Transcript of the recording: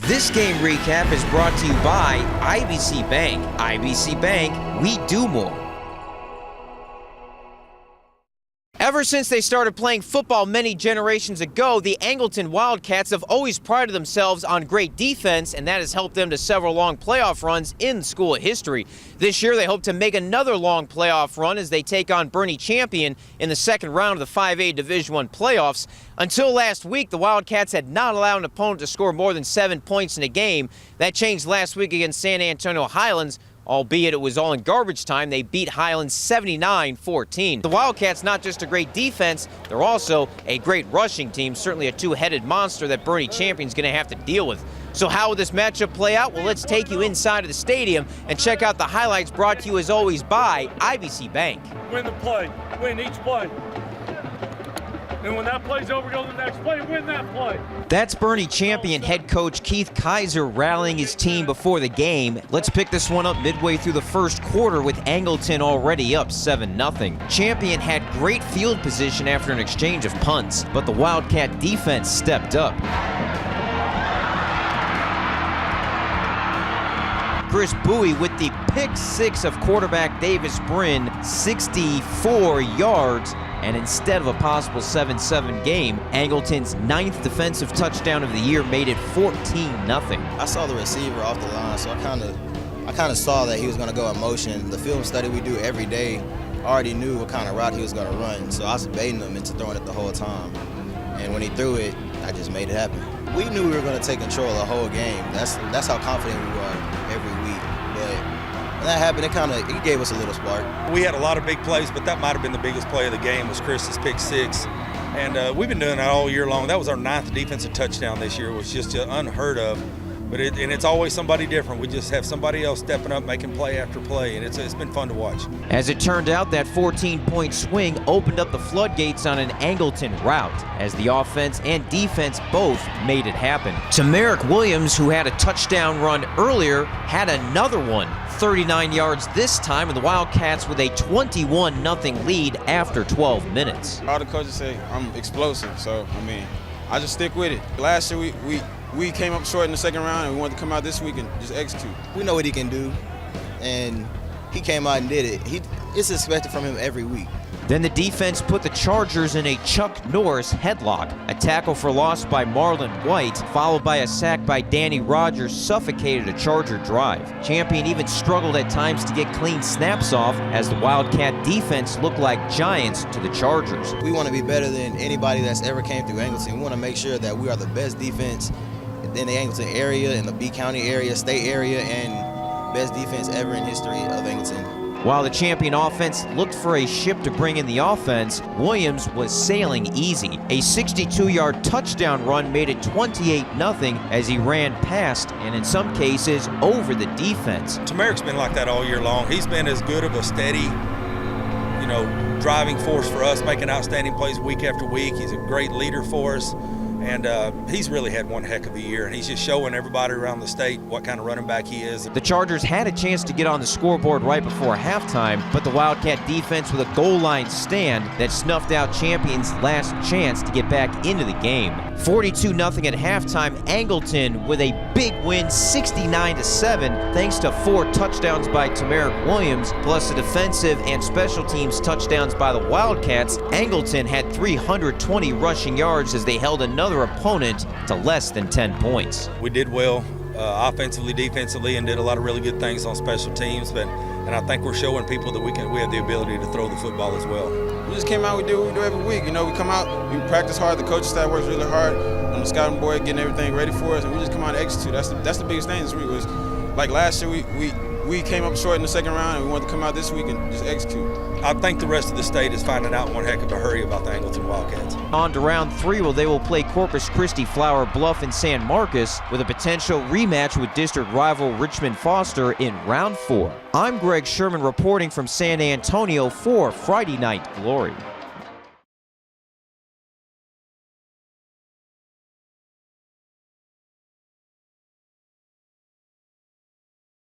This game recap is brought to you by IBC Bank. IBC Bank, we do more. Ever since they started playing football many generations ago, the Angleton Wildcats have always prided themselves on great defense, and that has helped them to several long playoff runs in school history. This year, they hope to make another long playoff run as they take on Boerne Champion in the second round of the 5A Division I playoffs. Until last week, the Wildcats had not allowed an opponent to score more than 7 points in a game. That changed last week against San Antonio Highlands. Albeit it was all in garbage time, they beat Highlands 79-14. The Wildcats not just a great defense, they're also a great rushing team, certainly a two-headed monster that Boerne Champion's going to have to deal with. So how will this matchup play out? Well, let's take you inside of the stadium and check out the highlights brought to you as always by IBC Bank. Win the play, win each play. And when that play's over, go to the next play, win that play. That's Boerne Champion head coach Keith Kaiser rallying his team before the game. Let's pick this one up midway through the first quarter with Angleton already up 7-0. Champion had great field position after an exchange of punts, but the Wildcat defense stepped up. Chris Bowie with the pick six of quarterback Davis Bryn, 64 yards. And instead of a possible 7-7 game, Angleton's 9th defensive touchdown of the year made it 14-0. I saw the receiver off the line, so I kind of saw that he was going to go in motion. The film study we do every day already knew what kind of route he was going to run, so I was baiting him into throwing it the whole time. And when he threw it, I just made it happen. We knew we were going to take control of the whole game. That's how confident we were every week. But when that happened, it gave us a little spark. We had a lot of big plays, but that might have been the biggest play of the game was Chris's pick six. And we've been doing that all year long. That was our 9th defensive touchdown this year, which is just unheard of. But it's always somebody different. We just have somebody else stepping up, making play after play, and it's been fun to watch. As it turned out, that 14-point swing opened up the floodgates on an Angleton rout, as the offense and defense both made it happen. Tamerik Williams, who had a touchdown run earlier, had another one, 39 yards this time, and the Wildcats with a 21-0 lead after 12 minutes. All the coaches say I'm explosive, so, I just stick with it. Last year, we came up short in the second round, and we wanted to come out this week and just execute. We know what he can do, and he came out and did it. It's expected from him every week. Then the defense put the Chargers in a Chuck Norris headlock. A tackle for loss by Marlon White, followed by a sack by Danny Rogers, suffocated a Charger drive. Champion even struggled at times to get clean snaps off as the Wildcat defense looked like giants to the Chargers. We want to be better than anybody that's ever came through Angleton. We want to make sure that we are the best defense in the Angleton area, in the B County area, state area, and best defense ever in history of Angleton. While the Champion offense looked for a ship to bring in the offense, Williams was sailing easy. A 62-yard touchdown run made it 28-0 as he ran past and in some cases over the defense. Tamerik's been like that all year long. He's been as good of a steady, driving force for us, making outstanding plays week after week. He's a great leader for us. And he's really had one heck of a year, and he's just showing everybody around the state what kind of running back he is. The Chargers had a chance to get on the scoreboard right before halftime, but the Wildcat defense with a goal line stand that snuffed out Champion's last chance to get back into the game. 42-0 at halftime, Angleton with a big win, 69-7, thanks to 4 touchdowns by Tamerik Williams, plus the defensive and special teams touchdowns by the Wildcats. Angleton had 320 rushing yards as they held another opponent to less than 10 points. We did well offensively, defensively, and did a lot of really good things on special teams, and I think we're showing people that we have the ability to throw the football as well. We just came out, we do what we do every week. We come out, we practice hard, the coaching staff works really hard on the scouting board, getting everything ready for us, and we just come out and execute. That's the biggest thing this week. Was like last year, we came up short in the second round, and we wanted to come out this week and just execute. I think the rest of the state is finding out in one heck of a hurry about the Angleton Wildcats. On to round 3, where they will play Corpus Christi, Flower Bluff, and San Marcos with a potential rematch with district rival Richmond Foster in round 4. I'm Greg Sherman reporting from San Antonio for Friday Night Glory.